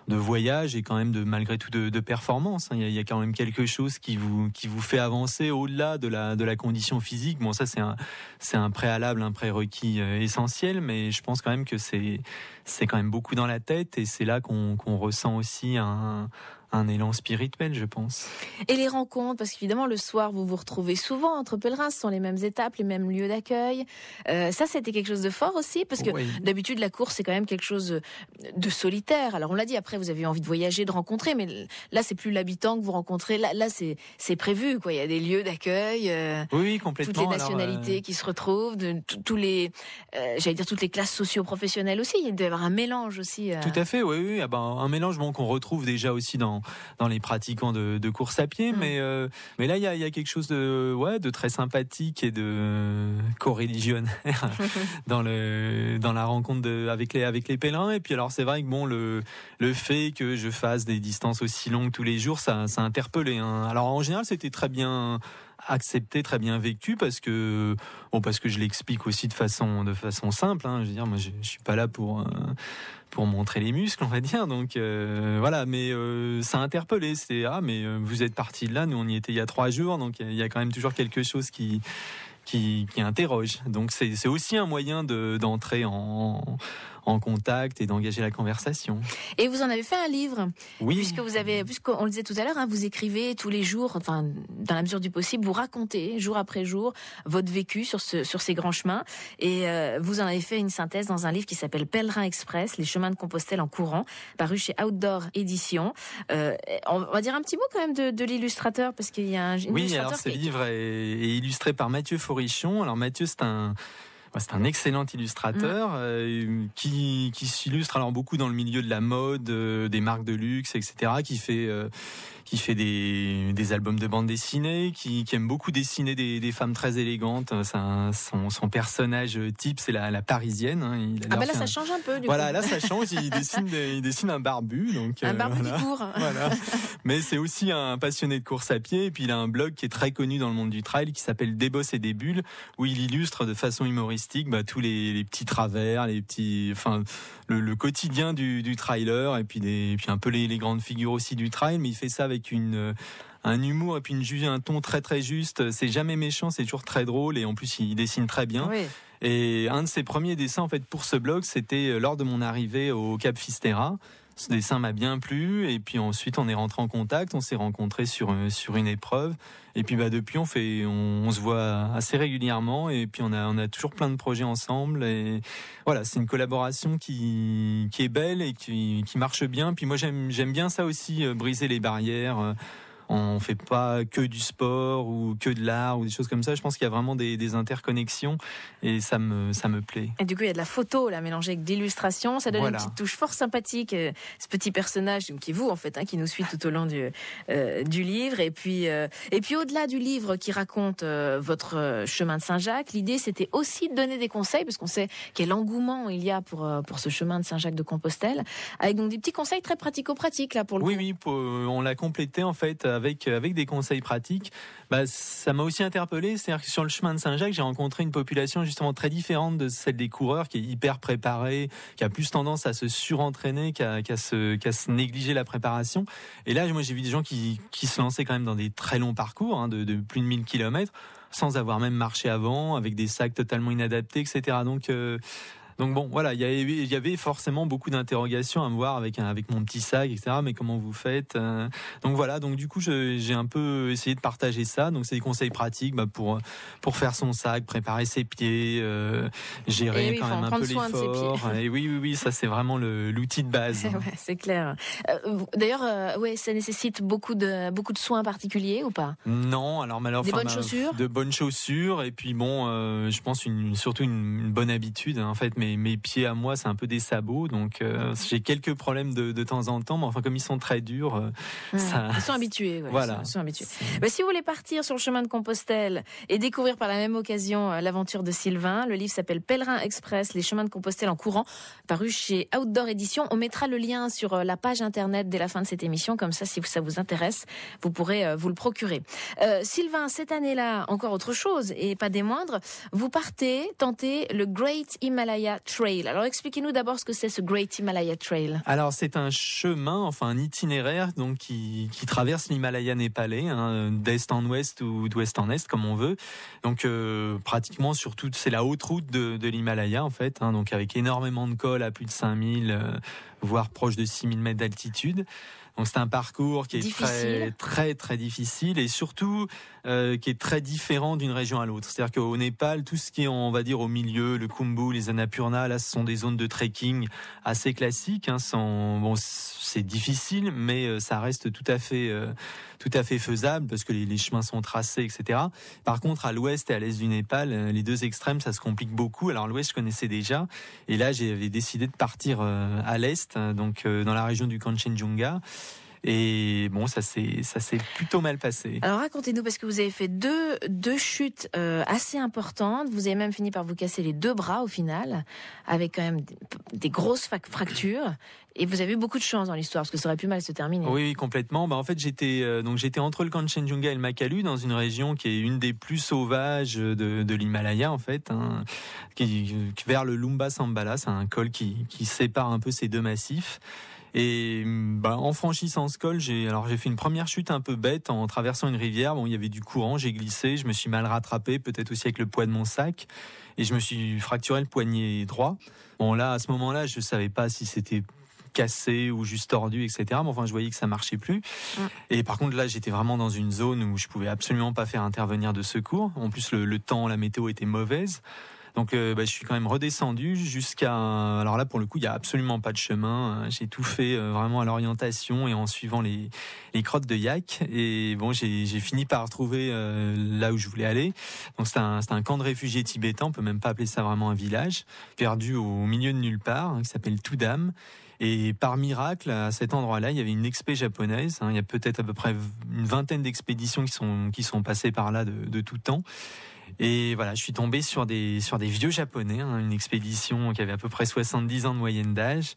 voyage et quand même malgré tout de performance. Il y a quand même quelque chose qui vous fait avancer au-delà de la condition physique. Bon, ça c'est un préalable, un prérequis essentiel, mais je pense quand même que c'est quand même beaucoup dans la tête et c'est là qu'on ressent aussi un élan spirituel, je pense. Et les rencontres, parce qu'évidemment le soir vous vous retrouvez souvent entre pèlerins, ce sont les mêmes étapes, les mêmes lieux d'accueil. Ça, c'était quelque chose de fort aussi, parce que d'habitude la course c'est quand même quelque chose de solitaire. Alors on l'a dit, après vous avez envie de voyager, de rencontrer, mais là c'est plus l'habitant que vous rencontrez. Là c'est prévu, quoi. Il y a des lieux d'accueil, oui, complètement. Toutes les nationalités qui se retrouvent, tous les, j'allais dire toutes les classes socio-professionnelles aussi. Il doit y avoir un mélange aussi. Tout à fait, oui. Ah ben, un mélange qu'on retrouve déjà aussi dans les pratiquants de course à pied, mais là il y a quelque chose de très sympathique et de co-religionnaire dans la rencontre avec les pèlerins. Et puis alors c'est vrai que bon, le fait que je fasse des distances aussi longues tous les jours, ça a interpellé, hein. Alors en général c'était très bien accepté, très bien vécu, parce que je l'explique aussi de façon simple, hein. Je veux dire, moi je suis pas là pour montrer les muscles, on va dire. Donc voilà, mais ça a interpellé. C'est mais vous êtes parti de là, nous on y était il y a 3 jours, donc il y a quand même toujours quelque chose qui interroge. Donc c'est aussi un moyen d'entrer en contact et d'engager la conversation. Et vous en avez fait un livre. Oui. Puisqu'on le disait tout à l'heure, hein, vous écrivez tous les jours, enfin, dans la mesure du possible, vous racontez jour après jour votre vécu sur ces grands chemins. Et vous en avez fait une synthèse dans un livre qui s'appelle Pèlerin Express, les chemins de Compostelle en courant, paru chez Outdoor Éditions. On va dire un petit mot quand même de l'illustrateur, parce qu'il y a un illustrateur. Oui, alors ce livre est illustré par Mathieu Forichon. Alors Mathieu, c'est un excellent illustrateur qui s'illustre alors beaucoup dans le milieu de la mode, des marques de luxe, etc. Qui fait des albums de bande dessinée, qui aime beaucoup dessiner des femmes très élégantes. Son personnage type, c'est la Parisienne. Hein. Là ça change un peu. Voilà, là ça change. Il dessine un barbu, donc un barbu voilà. qui court. Voilà. Mais c'est aussi un passionné de course à pied. Et puis il a un blog qui est très connu dans le monde du trail, qui s'appelle Des bosses et des bulles, où il illustre de façon humoristique tous les petits travers, le quotidien du trailer, et puis un peu les grandes figures aussi du trail. Mais il fait ça avec un humour et puis un ton très très juste. C'est jamais méchant, c'est toujours très drôle, et en plus il dessine très bien. Oui. Et un de ses premiers dessins en fait pour ce blog, c'était lors de mon arrivée au Cap Fistera. Ce dessin m'a bien plu, et puis ensuite on est rentré en contact, on s'est rencontrés sur une épreuve, et puis depuis on se voit assez régulièrement, et puis on a toujours plein de projets ensemble, et voilà, c'est une collaboration qui est belle et qui marche bien. Puis moi j'aime bien ça aussi, briser les barrières. On fait pas que du sport ou que de l'art ou des choses comme ça. Je pense qu'il y a vraiment des interconnexions, et ça me plaît. Et du coup, il y a de la photo là mélangée avec de l'illustration. Ça donne une petite touche fort sympathique. Ce petit personnage qui est vous en fait, qui nous suit tout au long du livre. Et puis au-delà du livre qui raconte votre chemin de Saint-Jacques, l'idée c'était aussi de donner des conseils, parce qu'on sait quel engouement il y a pour ce chemin de Saint-Jacques de Compostelle, avec donc des petits conseils très pratico-pratiques là pour le coup. Oui, on l'a complété en fait avec des conseils pratiques, ça m'a aussi interpellé. C'est-à-dire que sur le chemin de Saint-Jacques, j'ai rencontré une population justement très différente de celle des coureurs, qui est hyper préparée, qui a plus tendance à se surentraîner qu'à se négliger la préparation. Et là, moi, j'ai vu des gens qui se lançaient quand même dans des très longs parcours, de plus de 1000 km, sans avoir même marché avant, avec des sacs totalement inadaptés, etc. Donc bon, voilà, il y avait forcément beaucoup d'interrogations à me voir avec mon petit sac, etc. Mais comment vous faites? Donc voilà, donc du coup, j'ai un peu essayé de partager ça. Donc c'est des conseils pratiques pour faire son sac, préparer ses pieds, gérer quand même un peu l'effort. Et oui, ça c'est vraiment l'outil de base. Ouais, c'est clair. D'ailleurs, ça nécessite beaucoup de soins particuliers ou pas? Non, alors malheureusement. Des bonnes chaussures? De bonnes chaussures, et puis je pense surtout une bonne habitude. En fait, mes pieds à moi, c'est un peu des sabots, donc j'ai quelques problèmes de temps en temps, mais enfin comme ils sont très durs, ils sont habitués. Ouais, voilà. Ils sont habitués. Si vous voulez partir sur le chemin de Compostelle et découvrir par la même occasion l'aventure de Sylvain, le livre s'appelle Pèlerin Express, les chemins de Compostelle en courant, paru chez Outdoor Édition. On mettra le lien sur la page internet dès la fin de cette émission, comme ça, si ça vous intéresse, vous pourrez vous le procurer. Sylvain, cette année-là, encore autre chose, et pas des moindres, vous partez tenter le Great Himalaya Trail. Alors expliquez-nous d'abord ce que c'est ce Great Himalaya Trail. Alors c'est un chemin, enfin un itinéraire donc qui traverse l'Himalaya népalais, d'est en ouest ou d'ouest en est comme on veut. Donc pratiquement sur toute, c'est la haute route de l'Himalaya en fait, donc avec énormément de cols à plus de 5000 voire proche de 6000 mètres d'altitude. Donc c'est un parcours qui est très très très difficile et surtout qui est très différent d'une région à l'autre. C'est-à-dire qu'au Népal, tout ce qui est, on va dire, au milieu, le Khumbu, les Annapurna, là ce sont des zones de trekking assez classiques. C'est difficile, mais ça reste tout à fait faisable parce que les chemins sont tracés, etc. Par contre, à l'ouest et à l'est du Népal, les deux extrêmes, ça se complique beaucoup. Alors l'ouest, je connaissais déjà, et là j'avais décidé de partir à l'est, donc dans la région du Kanchenjunga. Et bon, ça s'est plutôt mal passé. Alors racontez-nous, parce que vous avez fait deux chutes assez importantes. Vous avez même fini par vous casser les 2 bras au final, avec quand même des grosses fractures. Et vous avez eu beaucoup de chance dans l'histoire, parce que ça aurait pu mal se terminer. Oui, complètement. En fait, j'étais entre le Kanchenjunga et le Makalu, dans une région qui est une des plus sauvages de l'Himalaya, en fait, qui vers le Lumba Sambala. C'est un col qui sépare un peu ces deux massifs. Et en franchissant ce col, j'ai fait une première chute un peu bête en traversant une rivière. Bon, il y avait du courant, j'ai glissé, je me suis mal rattrapé, peut-être aussi avec le poids de mon sac, et je me suis fracturé le poignet droit. Bon, là, à ce moment-là, je savais pas si c'était cassé ou juste tordu, etc. Mais enfin, je voyais que ça marchait plus. Et par contre, là, j'étais vraiment dans une zone où je pouvais absolument pas faire intervenir de secours. En plus, le temps, la météo était mauvaise. Donc je suis quand même redescendu jusqu'à... Alors là, pour le coup, il n'y a absolument pas de chemin. J'ai tout fait vraiment à l'orientation et en suivant les crottes de yak. Et bon, j'ai fini par retrouver là où je voulais aller. Donc c'était un camp de réfugiés tibétains, on peut même pas appeler ça vraiment un village, perdu au milieu de nulle part, qui s'appelle Tudam. Et par miracle, à cet endroit-là, il y avait une expé japonaise. Il y a peut-être à peu près une vingtaine d'expéditions qui sont passées par là de tout temps. Et voilà, je suis tombé sur des vieux japonais, une expédition qui avait à peu près 70 ans de moyenne d'âge.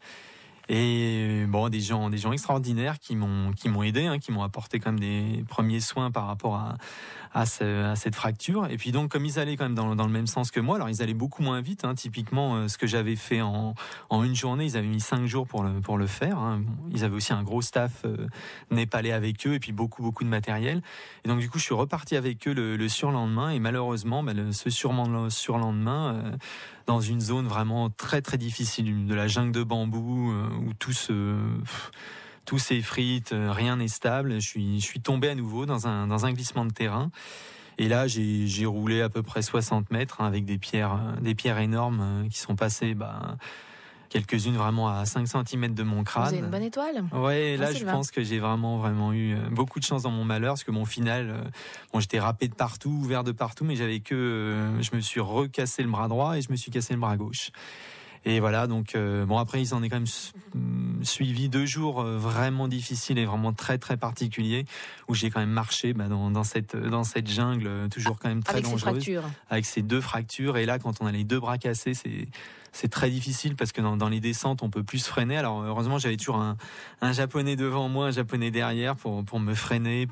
Et bon, des gens extraordinaires qui m'ont aidé, qui m'ont apporté quand même des premiers soins par rapport à cette fracture. Et puis donc, comme ils allaient quand même dans le même sens que moi, alors ils allaient beaucoup moins vite. Typiquement, ce que j'avais fait en une journée, ils avaient mis 5 jours pour le faire. Ils avaient aussi un gros staff népalais avec eux et puis beaucoup de matériel. Et donc du coup, je suis reparti avec eux le surlendemain. Et malheureusement, ce surlendemain, dans une zone vraiment très très difficile de la jungle de bambou où tout s'effrite, rien n'est stable. Je suis tombé à nouveau dans un glissement de terrain. Et là, j'ai roulé à peu près 60 mètres avec des pierres énormes qui sont passées, quelques-unes vraiment à 5 cm de mon crâne. Vous avez une bonne étoile. Ouais, là, je pense que j'ai vraiment eu beaucoup de chance dans mon malheur, parce que mon final, j'étais râpé de partout, ouvert de partout, mais je me suis recassé le bras droit et je me suis cassé le bras gauche. Et voilà, donc après, ils en ont quand même suivi 2 jours vraiment difficiles et vraiment très très particuliers, où j'ai quand même marché dans cette jungle toujours quand même très dangereuse, avec ces 2 fractures. Et là, quand on a les 2 bras cassés, c'est très difficile parce que dans les descentes, on peut plus se freiner. Alors heureusement, j'avais toujours un japonais devant moi, un japonais derrière pour me freiner.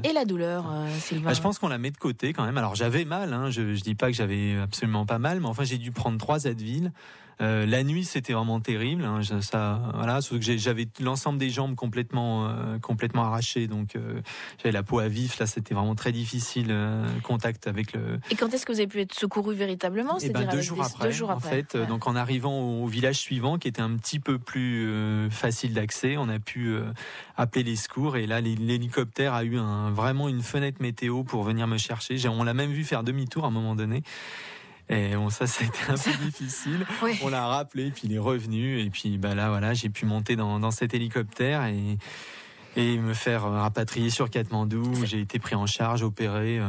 Et la douleur, Sylvain? Je pense qu'on la met de côté quand même. Alors j'avais mal, hein, je dis pas que j'avais absolument pas mal, mais enfin j'ai dû prendre 3 Advil. La nuit, c'était vraiment terrible. Hein, surtout que j'avais l'ensemble des jambes complètement arrachées, donc j'avais la peau à vif. Là, c'était vraiment très difficile. Contact avec le. Et quand est-ce que vous avez pu être secouru véritablement? C'est-à-dire 2 jours après. 2 jours après. En fait, donc en arrivant au village suivant, qui était un petit peu plus facile d'accès, on a pu appeler les secours. Et là, l'hélicoptère a eu vraiment une fenêtre météo pour venir me chercher. On l'a même vu faire demi-tour à un moment donné. Et bon, ça, c'était un peu difficile. Oui. On l'a rappelé, puis il est revenu. Et puis, là, voilà, j'ai pu monter dans cet hélicoptère et me faire rapatrier sur Katmandou. J'ai été pris en charge, opéré,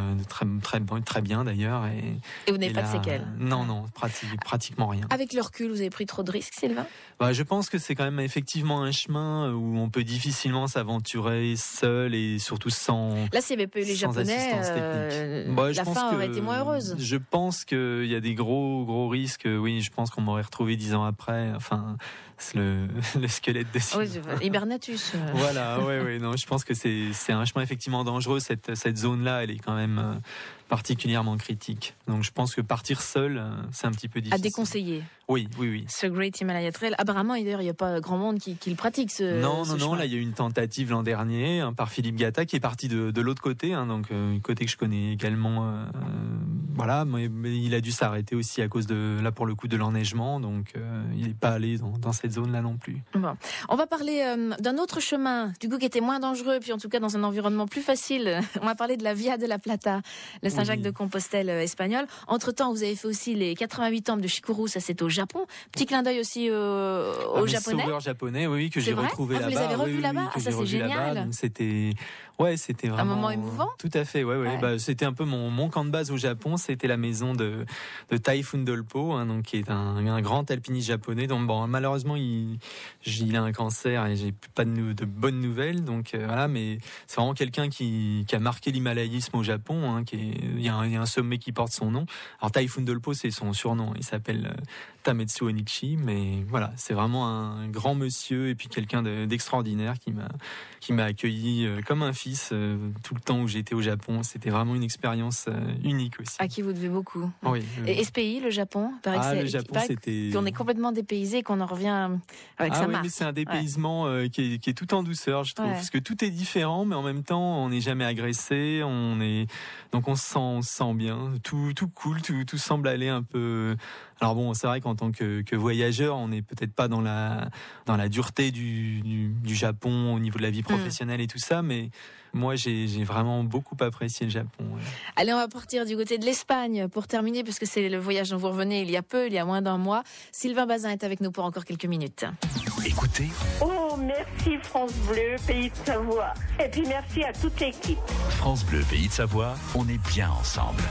très bien d'ailleurs. Et vous n'avez pas de séquelles? Non, pratiquement rien. Avec le recul, vous avez pris trop de risques, Sylvain? Je pense que c'est quand même effectivement un chemin où on peut difficilement s'aventurer seul et surtout sans. Là, s'il n'y avait pas eu les Japonais, la fin aurait été moins heureuse. Je pense qu'il y a des gros risques. Oui, je pense qu'on m'aurait retrouvé 10 ans après. Enfin, c'est le squelette de Sylvain. Hibernatus. Voilà, ouais, non, je pense que c'est un chemin effectivement dangereux. Cette zone-là, elle est quand même particulièrement critique. Donc je pense que partir seul, c'est un petit peu difficile. À déconseiller. Oui. Ce Great Himalaya Trail. Apparemment, d'ailleurs, il n'y a pas grand monde qui le pratique. Non. Là, il y a eu une tentative l'an dernier par Philippe Gatta qui est parti de l'autre côté, donc côté que je connais également. Mais il a dû s'arrêter aussi à cause pour le coup de l'enneigement, donc il n'est pas allé dans cette zone-là non plus. Bon. On va parler d'un autre chemin, du coup qui était moins dangereux, puis en tout cas dans un environnement plus facile. On va parler de la Via de la Plata, le Saint-Jacques de Compostelle espagnol. Entre-temps, vous avez fait aussi les 88 temples de Chikuru, ça c'est au Japon. Petit clin d'œil aussi aux Japonais. Sauveurs japonais, oui, que j'ai retrouvé là-bas. Vous les avez revus là-bas? Ça c'est génial. Donc c'était vraiment un moment émouvant. Tout à fait, ouais. C'était un peu mon camp de base au Japon. C'était la maison de Tai Fundolpo, donc qui est un grand alpiniste japonais. Donc malheureusement il a un cancer et j'ai pas de bonnes nouvelles. Donc mais c'est vraiment quelqu'un qui a marqué l'himalayisme au Japon. Il y a un sommet qui porte son nom. Alors Tai Fundolpo, c'est son surnom. Il s'appelle Tametsu Onichi, mais voilà, c'est vraiment un grand monsieur et puis quelqu'un d'extraordinaire qui m'a accueilli comme un fils tout le temps où j'étais au Japon. C'était vraiment une expérience unique aussi. À qui vous devez beaucoup. Oui. Et ce pays, le Japon, le Japon, c'était. On est complètement dépaysé et qu'on en revient avec sa marque. Mais c'est un dépaysement qui est tout en douceur, je trouve, parce que tout est différent, mais en même temps, on n'est jamais agressé. Donc on se sent bien. Tout cool, tout semble aller un peu. Alors bon, c'est vrai qu'en tant que voyageur, on n'est peut-être pas dans la dureté du Japon au niveau de la vie professionnelle et tout ça, mais moi j'ai vraiment beaucoup apprécié le Japon. Ouais. Allez, on va partir du côté de l'Espagne pour terminer, parce que c'est le voyage dont vous revenez il y a moins d'un mois. Sylvain Bazin est avec nous pour encore quelques minutes. Écoutez. Oh, merci France Bleu, Pays de Savoie. Et puis merci à toute l'équipe. France Bleu, Pays de Savoie, on est bien ensemble.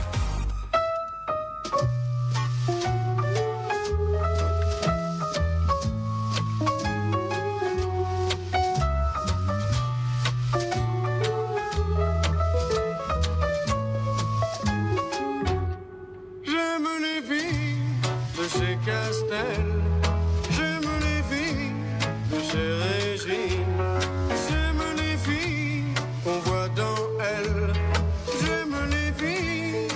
J'aime les filles de chez Régine. J'aime les filles qu'on voit dans elle. J'aime les filles,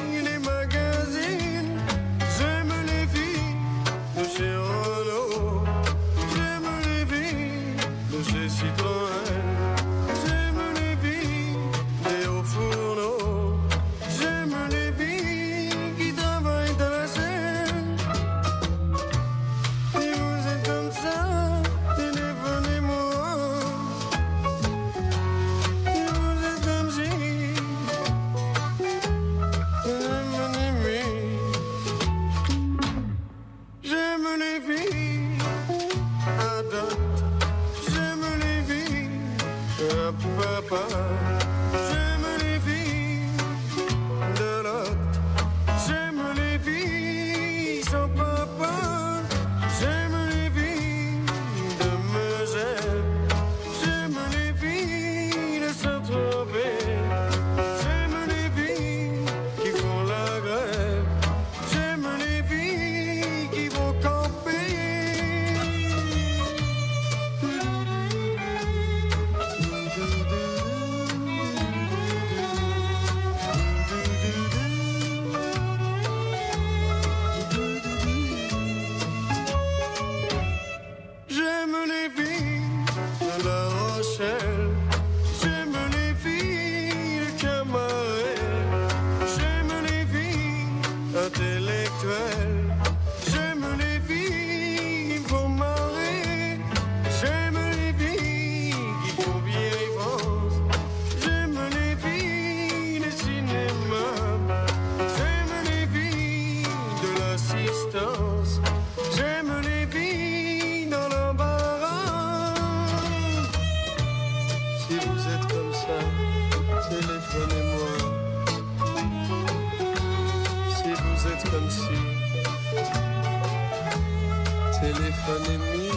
téléphonez-moi.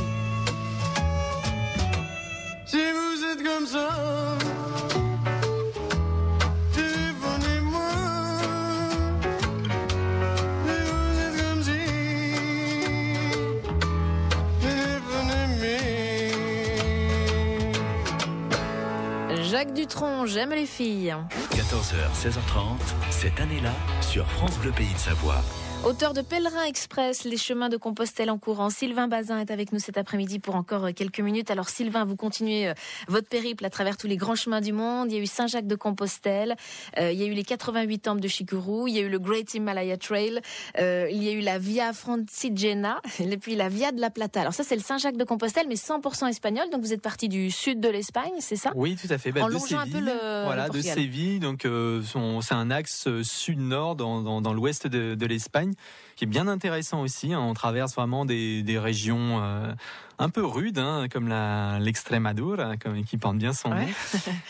Si vous êtes comme ça, téléphonez-moi. Si vous êtes comme si, téléphonez-moi. Jacques Dutronc, j'aime les filles. 14h, 16h30, cette année-là, sur France Bleu Pays de Savoie. Auteur de Pèlerin Express, les chemins de Compostelle en courant, Sylvain Bazin est avec nous cet après-midi pour encore quelques minutes. Alors Sylvain, vous continuez votre périple à travers tous les grands chemins du monde. Il y a eu Saint-Jacques de Compostelle, il y a eu les 88 temples de Chicurú, il y a eu le Great Himalaya Trail, il y a eu la Via Francigena et puis la Via de la Plata. Alors ça c'est le Saint-Jacques de Compostelle mais 100% espagnol, donc vous êtes parti du sud de l'Espagne, c'est ça ? Oui, tout à fait. En de longeant Séville, un peu le de Séville, donc c'est un axe sud-nord dans l'ouest de l'Espagne, qui est bien intéressant aussi. On traverse vraiment des régions un peu rudes, comme l'Extremadura, qui porte bien son nom.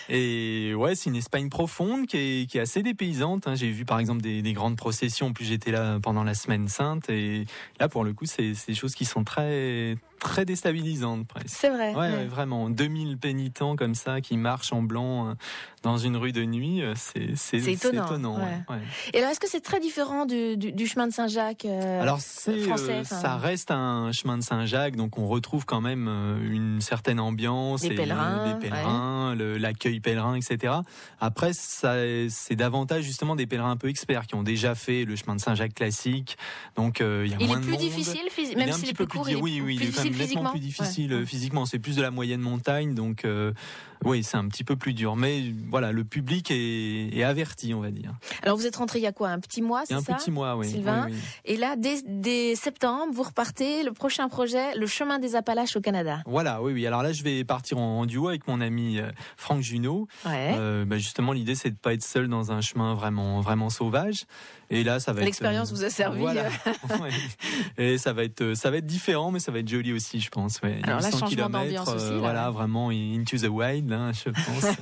Et ouais, c'est une Espagne profonde qui est assez dépaysante. J'ai vu par exemple des grandes processions, plus j'étais là pendant la Semaine Sainte, et là pour le coup c'est des choses qui sont très déstabilisantes presque. C'est vrai. Ouais, vraiment. 2000 pénitents comme ça qui marchent en blanc dans une rue de nuit, c'est étonnant. Ouais. Et alors est-ce que c'est très différent du chemin de Saint-Jacques alors français ça reste un chemin de Saint-Jacques, donc on retrouve quand même une certaine ambiance, les pèlerins, l'accueil pèlerin, etc. Après, c'est davantage justement des pèlerins un peu experts qui ont déjà fait le chemin de Saint-Jacques classique, donc il y a moins de monde. Il est plus difficile, même s'il est plus court, oui, il est quand même nettement plus difficile physiquement. C'est plus de la moyenne montagne, donc oui, c'est un petit peu plus dur. Mais voilà, le public est averti, on va dire. Alors vous êtes rentré il y a quoi, un petit mois, c'est ça ? Un petit mois, oui. Sylvain. Oui. Et là, dès septembre, vous repartez, le prochain projet, le chemin des Appalaches au Canada. Voilà, oui. Alors là, je vais partir en duo avec mon ami Franck Junot. Justement, l'idée, c'est de pas être seul dans un chemin vraiment sauvage. Et là, ça va l'expérience vous a servi. Voilà. Et ça va être différent, mais ça va être joli aussi, je pense. Ouais. Alors là, changement d'ambiance aussi. Voilà, vraiment into the wild, je pense,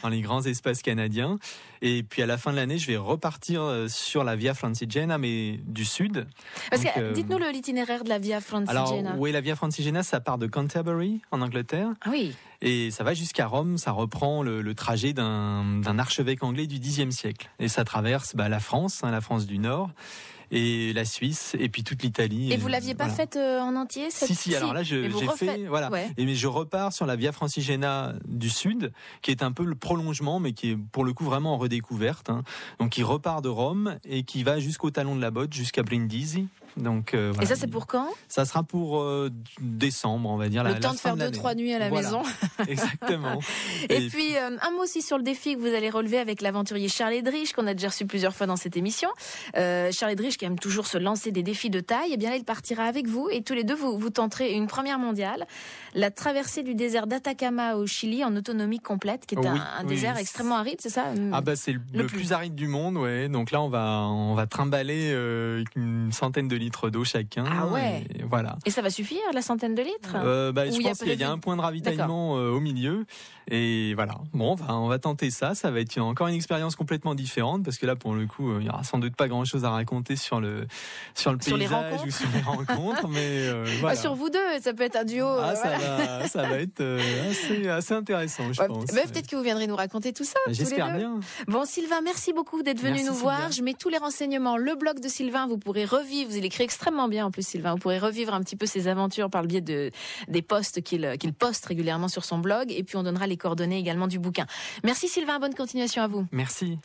dans les grands espaces canadiens. Et puis à la fin de l'année, je vais repartir sur la Via Francigena, mais du sud. Parce que dites-nous l'itinéraire de la Via Francigena. Alors oui, la Via Francigena, ça part de Canterbury en Angleterre. Ah oui. Et ça va jusqu'à Rome. Ça reprend le trajet d'un archevêque anglais du Xe siècle. Et ça traverse la France, la France du Nord, et la Suisse, et puis toute l'Italie. Et vous l'aviez pas faite en entier Si. Alors là, j'ai fait. Voilà. Ouais. Mais je repars sur la Via Francigena du Sud, qui est un peu le prolongement, mais qui est pour le coup vraiment en redécouverte. Donc, qui repart de Rome et qui va jusqu'au talon de la botte, jusqu'à Brindisi. Donc, voilà. Et ça, c'est pour quand ? Ça sera pour décembre, on va dire. Le temps de faire 2-3 nuits à la maison. Exactement. Et puis, un mot aussi sur le défi que vous allez relever avec l'aventurier Charles Edrich, qu'on a déjà reçu plusieurs fois dans cette émission. Charles Edrich, qui aime toujours se lancer des défis de taille, et bien là, il partira avec vous, et tous les deux, vous tenterez une première mondiale, la traversée du désert d'Atacama au Chili en autonomie complète, qui est un désert extrêmement aride, c'est ça ? C'est le plus aride du monde, ouais. Donc là, on va trimballer une centaine de litres d'eau chacun. Ah ouais. Et voilà. Et ça va suffire, la centaine de litres ? Je pense qu'il y a un point de ravitaillement au milieu. Et voilà. Bon, on va tenter ça. Ça va être encore une expérience complètement différente, parce que là, pour le coup, il y aura sans doute pas grand-chose à raconter sur le paysage ou sur les rencontres, mais voilà. Sur vous deux, ça peut être un duo. Ça va être assez intéressant, je pense. Peut-être que vous viendrez nous raconter tout ça. J'espère bien. Bon, Sylvain, merci beaucoup d'être venu nous voir. Je mets tous les renseignements, le blog de Sylvain, vous pourrez revivre. Vous écrit extrêmement bien en plus, Sylvain. Vous pourrez revivre un petit peu ses aventures par le biais des posts qu'il poste régulièrement sur son blog. Et puis on donnera les coordonnées également du bouquin. Merci Sylvain, bonne continuation à vous. Merci.